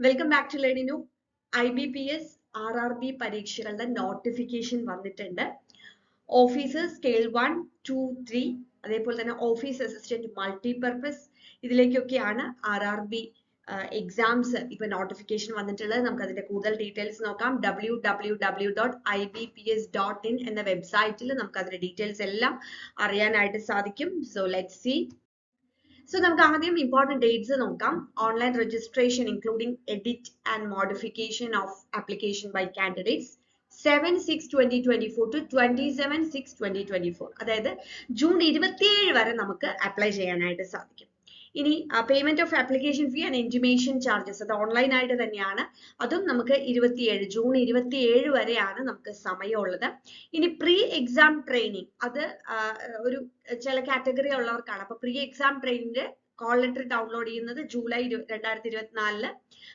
Welcome back to ലേണിനു. IBPS RRB പരീക്ഷകളുടെ notification വന്നിട്ടുണ്ട്. ഓഫീസർ സ്കെയിൽ 1, 2, 3 അതേപോലെ തന്നെ ഓഫീസ് അസിസ്റ്റന്റ് മൾട്ടിപർപ്പസ് ഇതിലേക്കൊക്കെയാണ് RRB എക്സാംസ് ഇപ്പൊ നോട്ടിഫിക്കേഷൻ വന്നിട്ടുള്ളത്. നമുക്ക് അതിന്റെ കൂടുതൽ ഡീറ്റെയിൽസ് നോക്കാം. www.ibps.in എന്ന വെബ്സൈറ്റിൽ നമുക്ക് അതിന്റെ ഡീറ്റെയിൽസ് എല്ലാം അറിയാനായിട്ട് സാധിക്കും. So let's see. So നമുക്ക് ആദ്യം important dates നോക്കാം. Online registration including edit and modification of application by candidates 7/6/2024 to 27/6/2024. അതായത് ജൂൺ 27 വരെ നമുക്ക് അപ്ലൈ ചെയ്യാനായിട്ട് സാധിക്കും. ഇനി payment of application fee and intimation charges അത് ഓൺലൈൻ ആയിട്ട് തന്നെയാണ്. അതും നമുക്ക് ജൂൺ 27 വരെയാണ് നമുക്ക് സമയമുള്ളത്. ഇനി പ്രീ എക്സാം ട്രെയിനിങ് അത് ഒരു ചില കാറ്റഗറി ഉള്ളവർക്കാണ്. അപ്പൊ പ്രീ എക്സാം ട്രെയിനിന്റെ കോൾ ലെറ്റർ ഡൗൺലോഡ് ചെയ്യുന്നത് July 2024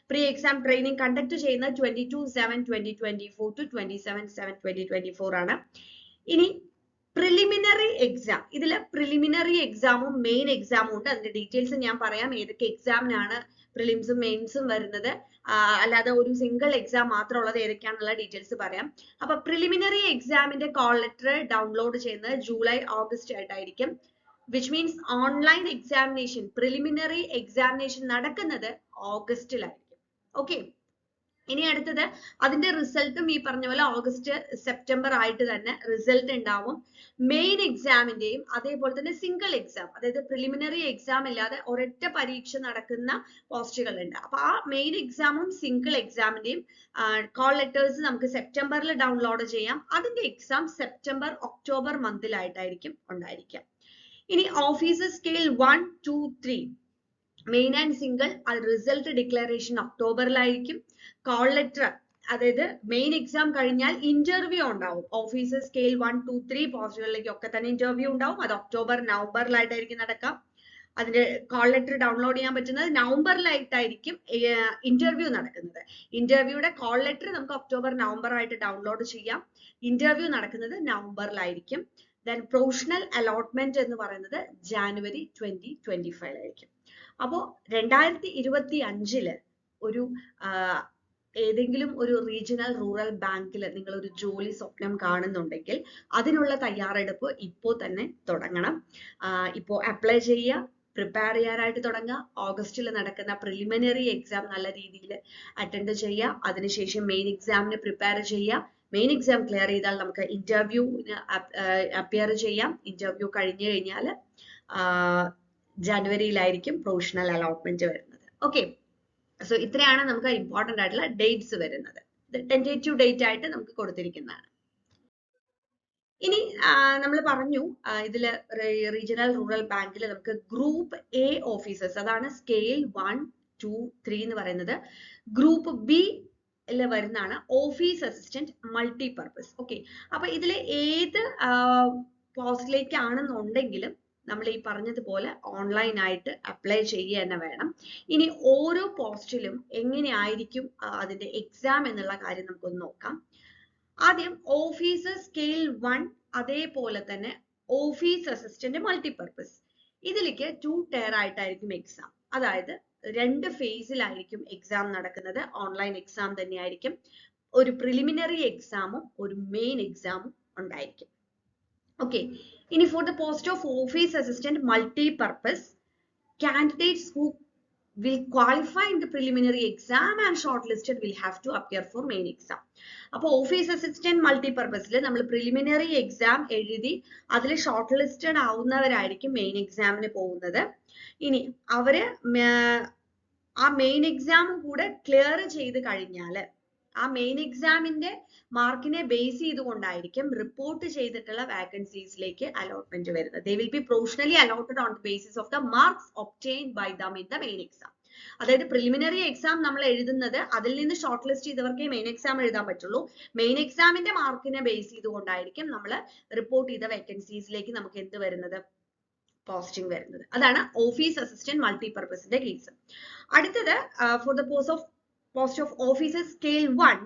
pre exam training conduct ചെയ്യുന്നത് 22/7/2024 to 27/7/2024 ആണ്. ഇനി പ്രിലിമിനറി എക്സാം ഇതിൽ പ്രിലിമിനറി എക്സാമും മെയിൻ എക്സാമും ഉണ്ട്. അതിന്റെ ഡീറ്റെയിൽസ് ഞാൻ പറയാം. ഏതൊക്കെ എക്സാമിനാണ് പ്രിലിംസും മെയിൻസും വരുന്നത്, അല്ലാതെ ഒരു സിംഗിൾ എക്സാം മാത്രമുള്ളത് ഏതൊക്കെയാണെന്നുള്ള ഡീറ്റെയിൽസ് പറയാം. അപ്പൊ പ്രിലിമിനറി എക്സാമിന്റെ കോൾ ലെറ്റർ ഡൗൺലോഡ് ചെയ്യുന്നത് ജൂലൈ ഓഗസ്റ്റ് ആയിട്ടായിരിക്കും. Which means online examination preliminary examination നടക്കുന്നത് ഓഗസ്റ്റിലായിരിക്കും. ഓക്കെ, ഇനി അടുത്തത് അതിന്റെ റിസൾട്ടും ഈ പറഞ്ഞ പോലെ ഓഗസ്റ്റ് സെപ്റ്റംബർ ആയിട്ട് തന്നെ റിസൾട്ട് ഉണ്ടാവും. മെയിൻ എക്സാമിന്റെയും അതേപോലെ തന്നെ സിംഗിൾ എക്സാം, അതായത് പ്രിലിമിനറി എക്സാം ഇല്ലാതെ ഒരൊറ്റ പരീക്ഷ നടക്കുന്ന പോസ്റ്റുകൾ ഉണ്ട്. അപ്പൊ ആ മെയിൻ എക്സാമും സിംഗിൾ എക്സാമിന്റെയും കോൾ ലെറ്റേഴ്സ് നമുക്ക് സെപ്റ്റംബറിൽ ഡൗൺലോഡ് ചെയ്യാം. അതിന്റെ എക്സാം സെപ്റ്റംബർ ഒക്ടോബർ മന്തിലായിട്ടായിരിക്കും ഉണ്ടായിരിക്കുക. ഇനി officer scale 1, 2, 3 main and single result declaration ഒക്ടോബറിലായിരിക്കും. കോൾ ലെറ്റർ അതായത് മെയിൻ എക്സാം കഴിഞ്ഞാൽ ഇന്റർവ്യൂ ഉണ്ടാവും. ഓഫീസർ സ്കെയിൽ 1, 2, 3 പോസ്റ്റുകളിലേക്ക് ഒക്കെ തന്നെ ഇന്റർവ്യൂ ഉണ്ടാവും. അത് ഒക്ടോബർ നവംബറിലായിട്ടായിരിക്കും നടക്കാം. അതിന്റെ കോൾ ലെറ്റർ ഡൗൺലോഡ് ചെയ്യാൻ പറ്റുന്നത് നവംബറിലായിട്ടായിരിക്കും ഇന്റർവ്യൂ നടക്കുന്നത്. ഇന്റർവ്യൂയുടെ കോൾ ലെറ്റർ നമുക്ക് ഒക്ടോബർ നവംബർ ആയിട്ട് ഡൗൺലോഡ് ചെയ്യാം. ഇന്റർവ്യൂ നടക്കുന്നത് നവംബറിലായിരിക്കും. ദെൻ പ്രൊഫഷണൽ അലോട്ട്മെന്റ് എന്ന് പറയുന്നത് ജാനുവരി 2025 ആയിരിക്കും. അപ്പോ 2025 ഒരു ഏതെങ്കിലും ഒരു റീജിയണൽ റൂറൽ ബാങ്കിൽ നിങ്ങൾ ഒരു ജോലി സ്വപ്നം കാണുന്നുണ്ടെങ്കിൽ അതിനുള്ള തയ്യാറെടുപ്പ് ഇപ്പോൾ തന്നെ തുടങ്ങണം. ഇപ്പോൾ അപ്ലൈ ചെയ്യുക, പ്രിപ്പയർ ചെയ്യാനായിട്ട് തുടങ്ങുക. ഓഗസ്റ്റിൽ നടക്കുന്ന പ്രിലിമിനറി എക്സാം നല്ല രീതിയിൽ അറ്റൻഡ് ചെയ്യുക. അതിനുശേഷം മെയിൻ എക്സാമിന് പ്രിപ്പയർ ചെയ്യുക. മെയിൻ എക്സാം ക്ലിയർ ചെയ്താൽ നമുക്ക് ഇന്റർവ്യൂവിന് അപ്പിയർ ചെയ്യാം. ഇന്റർവ്യൂ കഴിഞ്ഞു കഴിഞ്ഞാൽ ജനുവരിയിലായിരിക്കും പ്രൊഫഷണൽ അലോട്ട്മെന്റ് വരുന്നത്. ഓക്കെ, സോ ഇത്രയാണ് നമുക്ക് ഇമ്പോർട്ടന്റ് ആയിട്ടുള്ള ഡേറ്റ്സ് വരുന്നത്. ടെന്റേറ്റീവ് ഡേറ്റ് ആയിട്ട് നമുക്ക് കൊടുത്തിരിക്കുന്നതാണ്. ഇനി നമ്മൾ പറഞ്ഞു ഇതില് റീജിയണൽ റൂറൽ ബാങ്കിൽ നമുക്ക് ഗ്രൂപ്പ് എ ഓഫീസേഴ്സ് അതാണ് സ്കെയിൽ 1, 2, 3 എന്ന് പറയുന്നത്. ഗ്രൂപ്പ് ബി വരുന്നതാണ് ഓഫീസ് അസിസ്റ്റന്റ് മൾട്ടിപർപ്പസ്. ഓക്കെ, അപ്പൊ ഇതിൽ ഏത് പോസ്റ്റിലേക്കാണെന്നുണ്ടെങ്കിലും നമ്മൾ ഈ പറഞ്ഞതുപോലെ ഓൺലൈൻ ആയിട്ട് അപ്ലൈ ചെയ്യുക തന്നെ വേണം. ഇനി ഓരോ പോസ്റ്റിലും എങ്ങനെയായിരിക്കും അതിന്റെ എക്സാം എന്നുള്ള കാര്യം നമുക്കൊന്ന് നോക്കാം. ആദ്യം ഓഫീസർ സ്കെയിൽ 1 അതേപോലെ തന്നെ ഓഫീസ് അസിസ്റ്റന്റ് മൾട്ടിപർപ്പസ് ഇതിലേക്ക് 2 ടയർ ആയിട്ടായിരിക്കും എക്സാം. അതായത് 2 ഫേസിലായിരിക്കും എക്സാം നടക്കുന്നത്. ഓൺലൈൻ എക്സാം തന്നെയായിരിക്കും. ഒരു പ്രിലിമിനറി എക്സാമും ഒരു മെയിൻ എക്സാമും ഉണ്ടായിരിക്കും. Okay, ഇനി for the post of office assistant multi-purpose, candidates who will qualify in the preliminary exam and shortlisted will have to appear for main exam. അപ്പോൾ ഓഫീസ് അസിസ്റ്റന്റ് മൾട്ടിപർപ്പസിൽ നമ്മൾ preliminary exam എഴുതി അതിൽ short listed ആവുന്നവരായിരിക്കും main എക്സാമിന് പോകുന്നത്. ഇനി അവര് ആ main exam കൂടെ ക്ലിയർ ചെയ്ത് കഴിഞ്ഞാൽ ആ മെയിൻ എക്സാമിന്റെ മാർക്കിനെ ബേസ് ചെയ്തുകൊണ്ടായിരിക്കും റിപ്പോർട്ട് ചെയ്തിട്ടുള്ള വാക്കൻസീസിലേക്ക് അലോട്ട്മെന്റ് വരുന്നത്. They will be professionally allotted on the basis of the marks obtained by them in the main exam. അതായത് പ്രിലിമിനറി എക്സാം നമ്മൾ എഴുതുന്നത് അതിൽ നിന്ന് ഷോർട്ട് ലിസ്റ്റ് ചെയ്തവർക്കേ മെയിൻ എക്സാം എഴുതാൻ പറ്റുള്ളൂ. മെയിൻ എക്സാമിന്റെ മാർക്കിനെ ബേസ് ചെയ്തുകൊണ്ടായിരിക്കും നമ്മൾ റിപ്പോർട്ട് ചെയ്ത വേക്കൻസീസിലേക്ക് നമുക്ക് എന്ത് വരുന്നത്, പോസ്റ്റിംഗ് വരുന്നത്. അതാണ് ഓഫീസ് അസിസ്റ്റന്റ് മൾട്ടിപർപ്പസിന്റെ കേസ്. അടുത്തത് for the post of officer scale 1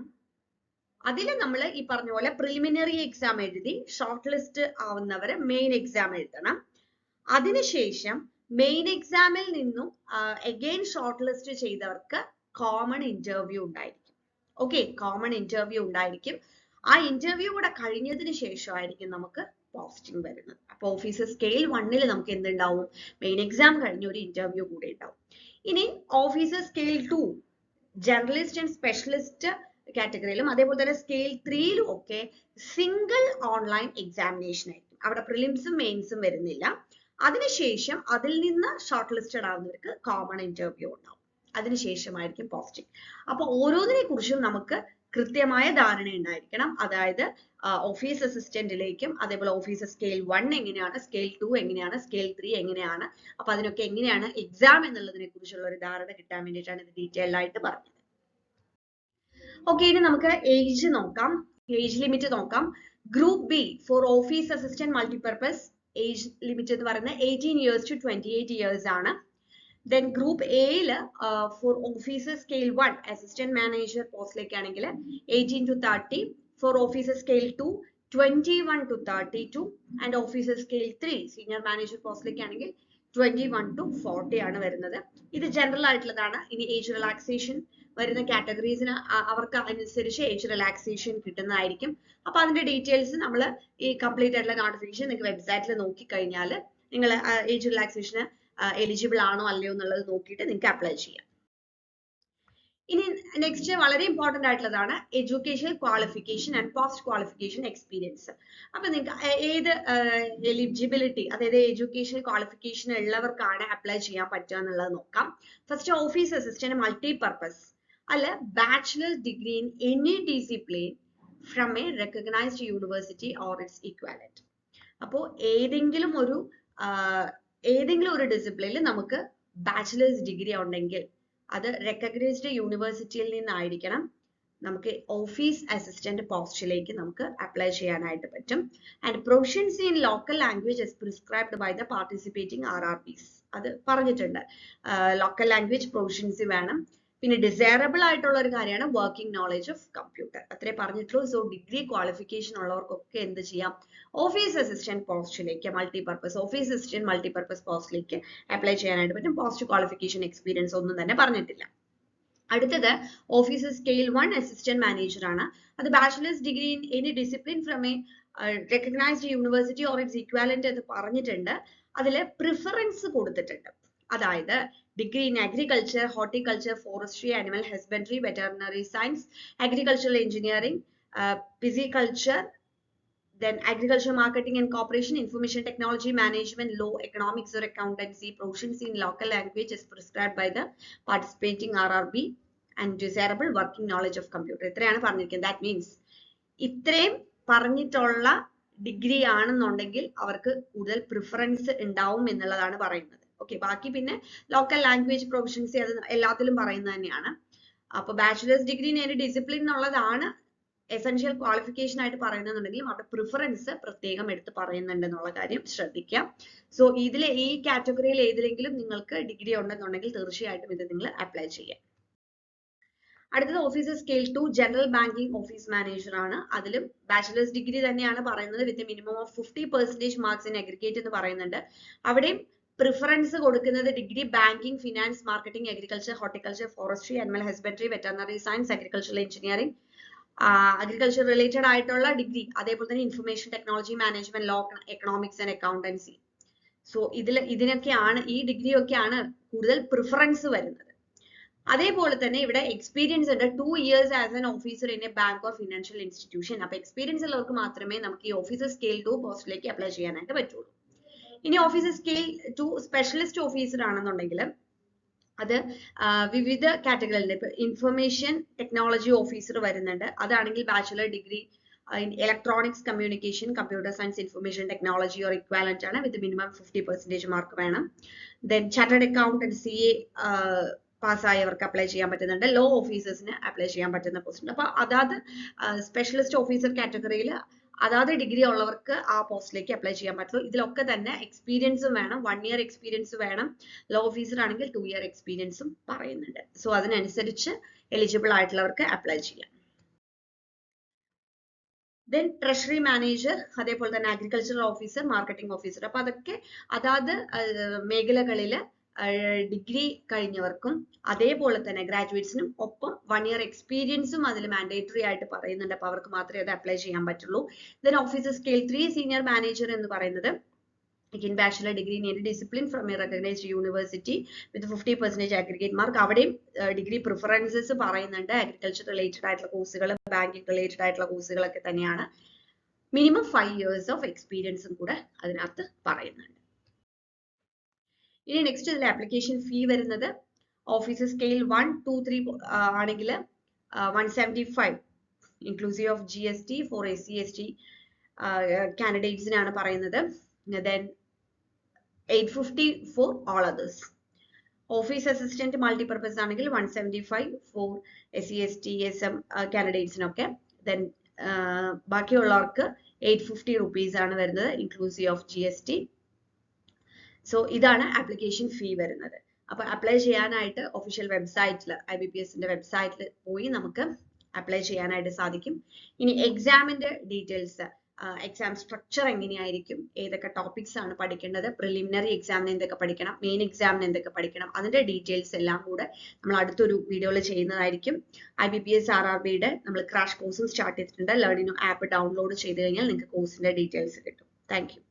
അതിൽ നമ്മൾ ഈ പറഞ്ഞ പോലെ പ്രിലിമിനറി എക്സാം എഴുതി ഷോർട്ട് ലിസ്റ്റ് ആവുന്നവര് മെയിൻ എക്സാം എഴുതണം. അതിനുശേഷം മെയിൻ എക്സാമിൽ നിന്നും അഗെയിൻ ഷോർട്ട് ലിസ്റ്റ് ചെയ്തവർക്ക് കോമൺ ഇന്റർവ്യൂ ഉണ്ടായിരിക്കും. ഓക്കെ, കോമൺ ഇന്റർവ്യൂ ഉണ്ടായിരിക്കും. ആ ഇന്റർവ്യൂ കൂടെ കഴിഞ്ഞതിന് ശേഷമായിരിക്കും നമുക്ക് പോസ്റ്റിംഗ് വരുന്നത്. അപ്പൊ ഓഫീസർ സ്കെയിൽ 1 നമുക്ക് എന്തുണ്ടാവും? മെയിൻ എക്സാം കഴിഞ്ഞ ഒരു ഇന്റർവ്യൂ കൂടെ ഉണ്ടാവും. ഇനി officer scale 2 journalist and specialist കാറ്റഗറിയിലും അതേപോലെ തന്നെ സ്കെയിൽ 3യിലും ഒക്കെ സിംഗിൾ ഓൺലൈൻ എക്സാമിനേഷൻ ആയിരിക്കും. അവിടെ പ്രിലിംസും മെയിൻസും വരുന്നില്ല. അതിനുശേഷം അതിൽ നിന്ന് ഷോർട്ട് ലിസ്റ്റഡ് ആവുന്നവർക്ക് കോമൺ ഇന്റർവ്യൂ ഉണ്ടാവും. അതിനുശേഷമായിരിക്കും പോസ്റ്റിംഗ്. അപ്പൊ ഓരോന്നിനെ കുറിച്ചും നമുക്ക് കൃത്യമായ ധാരണ ഉണ്ടായിരിക്കണം. അതായത് ഓഫീസ് അസിസ്റ്റന്റിലേക്കും അതേപോലെ ഓഫീസർ സ്കെയിൽ 1 എങ്ങനെയാണ്, സ്കെയിൽ 2 എങ്ങനെയാണ്, സ്കെയിൽ 3 എങ്ങനെയാണ്, അപ്പൊ അതിനൊക്കെ എങ്ങനെയാണ് എക്സാം എന്നുള്ളതിനെ കുറിച്ചുള്ള ഒരു ധാരണ കിട്ടാൻ വേണ്ടിയിട്ടാണ് ഇത് ഡീറ്റെയിൽ ആയിട്ട് പറഞ്ഞത്. ഓക്കെ, ഇനി നമുക്ക് ഏജ് നോക്കാം, ഏജ് ലിമിറ്റ് നോക്കാം. Group B four office assistant multipurpose age limit എന്ന് പറയുന്നത് 18 years to 28 years ആണ്. Then group A for officer scale 1 assistant manager പോസ്റ്റിലേക്കാണെങ്കിൽ 18 to 30, for officer scale 2 21 to 32, and officer scale 3 senior manager പോസ്റ്റിലേക്കാണെങ്കിൽ 21 to 40 ആണ് വരുന്നത്. ഇത് general ആയിട്ടുള്ളതാണ്. ഇനി age relaxation വരുന്ന കാറ്റഗറീസിന് അവർക്ക് അനുസരിച്ച് ഏജ് റിലാക്സേഷൻ കിട്ടുന്നതായിരിക്കും. അപ്പൊ അതിന്റെ ഡീറ്റെയിൽസ് നമ്മൾ ഈ കംപ്ലീറ്റ് ആയിട്ടുള്ള നോട്ടിഫിക്കേഷൻ നിങ്ങൾക്ക് വെബ്സൈറ്റിൽ നോക്കിക്കഴിഞ്ഞാൽ നിങ്ങൾ ഏജ് റിലാക്സേഷന് എലിജിബിൾ ആണോ അല്ലയോ എന്നുള്ളത് നോക്കിയിട്ട് നിങ്ങൾക്ക് അപ്ലൈ ചെയ്യാം. ഇനി നെക്സ്റ്റ് വളരെ ഇമ്പോർട്ടന്റ് ആയിട്ടുള്ളതാണ് education qualification and post qualification experience. അപ്പൊ നിങ്ങൾക്ക് ഏത് എലിജിബിലിറ്റി, അതായത് എഡ്യൂക്കേഷൻ ക്വാളിഫിക്കേഷൻ ഉള്ളവർക്കാണ് അപ്ലൈ ചെയ്യാൻ പറ്റുക എന്നുള്ളത് നോക്കാം. ഫസ്റ്റ് ഓഫീസ് അസിസ്റ്റന്റ് മൾട്ടിപർപ്പസ് അല്ല bachelor's degree in any discipline from a recognised university or its equivalent. അപ്പോൾ ഏതെങ്കിലും ഒരു ഡിസിപ്ലിനിൽ നമുക്ക് ബാച്ചിലേഴ്സ് ഡിഗ്രി ഉണ്ടെങ്കിൽ അത് റെക്കഗ്നൈസ്ഡ് യൂണിവേഴ്സിറ്റിയിൽ നിന്നായിരിക്കണം നമുക്ക് ഓഫീസ് അസിസ്റ്റന്റ് പോസ്റ്റിലേക്ക് നമുക്ക് അപ്ലൈ ചെയ്യാനായിട്ട് പറ്റും. And proficiency in local language is prescribed by the participating RRBs. അത് പറഞ്ഞിട്ടുണ്ട്, ലോക്കൽ ലാംഗ്വേജ് പ്രൊഫഷ്യൻസി വേണം. പിന്നെ ഡിസൈറബിൾ ആയിട്ടുള്ള ഒരു കാര്യമാണ് വർക്കിംഗ് നോളജ് ഓഫ് കമ്പ്യൂട്ടർ. അത്രേ പറഞ്ഞിട്ടുള്ളൂ. സോ ഡിഗ്രി ക്വാളിഫിക്കേഷൻ ഉള്ളവർക്കൊക്കെ എന്ത് ചെയ്യാം? ഓഫീസ് അസിസ്റ്റന്റ് പോസ്റ്റിലേക്ക് ഓഫീസ് അസിസ്റ്റന്റ് മൾട്ടിപർപ്പസ് പോസ്റ്റിലേക്ക് അപ്ലൈ ചെയ്യാനായിട്ട് പറ്റും. പോസ്റ്റ് ക്വാളിഫിക്കേഷൻ എക്സ്പീരിയൻസ് ഒന്നും തന്നെ പറഞ്ഞിട്ടില്ല. അടുത്തത് ഓഫീസർ സ്കെയിൽ 1 അസിസ്റ്റന്റ് മാനേജർ ആണ്. അത് bachelor's degree in any discipline from a recognised university or its equivalent എന്ന് പറഞ്ഞിട്ടുണ്ട്. അതിൽ പ്രിഫറൻസ് കൊടുത്തിട്ടുണ്ട്. അതായത് degree in agriculture, horticulture, forestry, animal husbandry, veterinary science, agricultural engineering, pisciculture, then agriculture marketing and cooperation, information technology management, law, economics or accountancy, proficiency in local language is prescribed by the participating RRB, and desirable working knowledge of computer. ഇത്രയാണ് പറഞ്ഞിരിക്കുന്നത്. That means ഇത്രയും പറഞ്ഞിട്ടുള്ള degree ആണെന്നുണ്ടെങ്കിൽ അവർക്ക് കൂടുതൽ preference ഉണ്ടാവും എന്നുള്ളതാണ് പറയുന്നത്. ഓക്കെ, ബാക്കി പിന്നെ ലോക്കൽ ലാംഗ്വേജ് പ്രൊഫഷ്യൻസി അത് എല്ലാത്തിലും പറയുന്നത് തന്നെയാണ്. അപ്പൊ bachelor's degree in any discipline എന്നുള്ളതാണ് എസെൻഷ്യൽ ക്വാളിഫിക്കേഷൻ ആയിട്ട് പറയുന്നുണ്ടെങ്കിലും അവിടെ പ്രിഫറൻസ് പ്രത്യേകം എടുത്ത് പറയുന്നുണ്ട് എന്നുള്ള കാര്യം ശ്രദ്ധിക്കാം. സോ ഇതിലെ ഈ കാറ്റഗറിയിൽ ഏതിലെങ്കിലും നിങ്ങൾക്ക് ഡിഗ്രി ഉണ്ടെന്നുണ്ടെങ്കിൽ തീർച്ചയായിട്ടും ഇത് നിങ്ങൾ അപ്ലൈ ചെയ്യാം. അടുത്തത് officer scale 2 general banking office manager ആണ്. അതിലും ബാച്ചിലേഴ്സ് ഡിഗ്രി തന്നെയാണ് പറയുന്നത് with minimum of 50% marks in aggregate എന്ന് പറയുന്നുണ്ട്. അവിടെയും പ്രിഫറൻസ് കൊടുക്കുന്നത് degree banking, finance, marketing, agriculture, horticulture, forestry, animal husbandry, veterinary science, agricultural engineering, agriculture related ആയിട്ടുള്ള ഡിഗ്രി, അതേപോലെ തന്നെ information technology management, law, economics and accountancy. So ഇതിനൊക്കെയാണ് ഈ degree ഒക്കെയാണ് കൂടുതൽ പ്രിഫറൻസ് വരുന്നത്. അതേപോലെ തന്നെ ഇവിടെ എക്സ്പീരിയൻസ് ഉണ്ട്. 2 years as an officer in A bank or financial institution. അപ്പൊ എക്സ്പീരിയൻസ് ഉള്ളവർക്ക് മാത്രമേ നമുക്ക് ഈ ഓഫീസർ സ്കെയിൽ 2 പോസ്റ്റിലേക്ക് അപ്ലൈ ചെയ്യാനായിട്ട് പറ്റുള്ളൂ. ഇനി ഓഫീസർ സ്കെയിൽ 2 സ്പെഷ്യലിസ്റ്റ് ഓഫീസർ ആണെന്നുണ്ടെങ്കിൽ അത് വിവിധ കാറ്റഗറികളിൽ ഇപ്പൊ ഇൻഫർമേഷൻ ടെക്നോളജി ഓഫീസർ വരുന്നുണ്ട്. അതാണെങ്കിൽ bachelor degree in electronics communication, computer science, information technology or equivalent ആണ് with minimum 50% മാർക്ക് വേണം. Then chartered accountant CA പാസ്സായവർക്ക് അപ്ലൈ ചെയ്യാൻ പറ്റുന്നുണ്ട്. ലോ ഓഫീസേഴ്സിന് അപ്ലൈ ചെയ്യാൻ പറ്റുന്ന പോസ്റ്റ് ഉണ്ട്. അപ്പൊ അതാത് സ്പെഷ്യലിസ്റ്റ് ഓഫീസർ കാറ്റഗറിയിൽ അതാത് ഡിഗ്രി ഉള്ളവർക്ക് ആ പോസ്റ്റിലേക്ക് അപ്ലൈ ചെയ്യാൻ പറ്റുള്ളൂ. ഇതിലൊക്കെ തന്നെ എക്സ്പീരിയൻസും വേണം. 1 year എക്സ്പീരിയൻസ് വേണം. ലോ ഓഫീസർ ആണെങ്കിൽ 2 year എക്സ്പീരിയൻസും പറയുന്നുണ്ട്. സോ അതിനനുസരിച്ച് എലിജിബിൾ ആയിട്ടുള്ളവർക്ക് അപ്ലൈ ചെയ്യാം. ദെൻ ട്രഷറി മാനേജർ, അതേപോലെ തന്നെ അഗ്രികൾച്ചറൽ ഓഫീസർ, മാർക്കറ്റിംഗ് ഓഫീസർ. അപ്പൊ അതൊക്കെ അതാത് മേഖലകളിൽ ഡിഗ്രി കഴിഞ്ഞവർക്കും അതേപോലെ തന്നെ ഗ്രാജുവേറ്റ്സിനും ഒപ്പം 1 year എക്സ്പീരിയൻസും അതിൽ മാൻഡേറ്ററി ആയിട്ട് പറയുന്നുണ്ട്. അപ്പോൾ അവർക്ക് മാത്രമേ അത് അപ്ലൈ ചെയ്യാൻ പറ്റുള്ളൂ. Then officer scale 3 senior manager എന്ന് പറയുന്നത് in bachelor degree in any discipline from a recognized university with 50% aggregate mark. അവിടെയും ഡിഗ്രി പ്രിഫറൻസസ് പറയുന്നുണ്ട്. അഗ്രികൾച്ചർ റിലേറ്റഡ് ആയിട്ടുള്ള കോഴ്സുകൾ, ബാങ്കിങ് റിലേറ്റഡ് ആയിട്ടുള്ള കോഴ്സുകളൊക്കെ തന്നെയാണ്. മിനിമം 5 years ഓഫ് എക്സ്പീരിയൻസും കൂടെ അതിനകത്ത് പറയുന്നുണ്ട്. ഇനി നെക്സ്റ്റ് ഇതിൽ ആപ്ലിക്കേഷൻ ഫീ വരുന്നത് ഓഫീസർ സ്കെയിൽ 1, 2, 3 ആണെങ്കിൽ 175 inclusive of GST for SC ST കാൻഡിഡേറ്റ്സിനാണ് പറയുന്നത്. then 850 for all others. Office assistant multi-purpose ആണെങ്കിൽ 175 for SC ST SM കാൻഡിഡേറ്റ്സിനൊക്കെ. then ബാക്കിയുള്ളവർക്ക് 850 rupees ആണ് വരുന്നത് ഇൻക്ലൂസീവ് ഓഫ് GST. സോ ഇതാണ് ആപ്ലിക്കേഷൻ ഫീ വരുന്നത്. അപ്പൊ അപ്ലൈ ചെയ്യാനായിട്ട് ഒഫീഷ്യൽ വെബ്സൈറ്റിൽ IBPSന്റെ വെബ്സൈറ്റിൽ പോയി നമുക്ക് അപ്ലൈ ചെയ്യാനായിട്ട് സാധിക്കും. ഇനി എക്സാമിന്റെ ഡീറ്റെയിൽസ്, എക്സാം സ്ട്രക്ചർ എങ്ങനെയായിരിക്കും, ഏതൊക്കെ ടോപ്പിക്സ് ആണ് പഠിക്കേണ്ടത്, പ്രിലിമിനറി എക്സാമിന് എന്തൊക്കെ പഠിക്കണം, മെയിൻ എക്സാമിന് എന്തൊക്കെ പഠിക്കണം, അതിന്റെ ഡീറ്റെയിൽസ് എല്ലാം കൂടെ നമ്മൾ അടുത്തൊരു വീഡിയോയിൽ ചെയ്യുന്നതായിരിക്കും. IBPS RRBയുടെ നമ്മൾ ക്രാഷ് കോഴ്സും സ്റ്റാർട്ട് ചെയ്തിട്ടുണ്ട്. ലേണിംഗ് ആപ്പ് ഡൗൺലോഡ് ചെയ്ത് കഴിഞ്ഞാൽ നിങ്ങൾക്ക് കോഴ്സിന്റെ ഡീറ്റെയിൽസ് കിട്ടും. Thank you.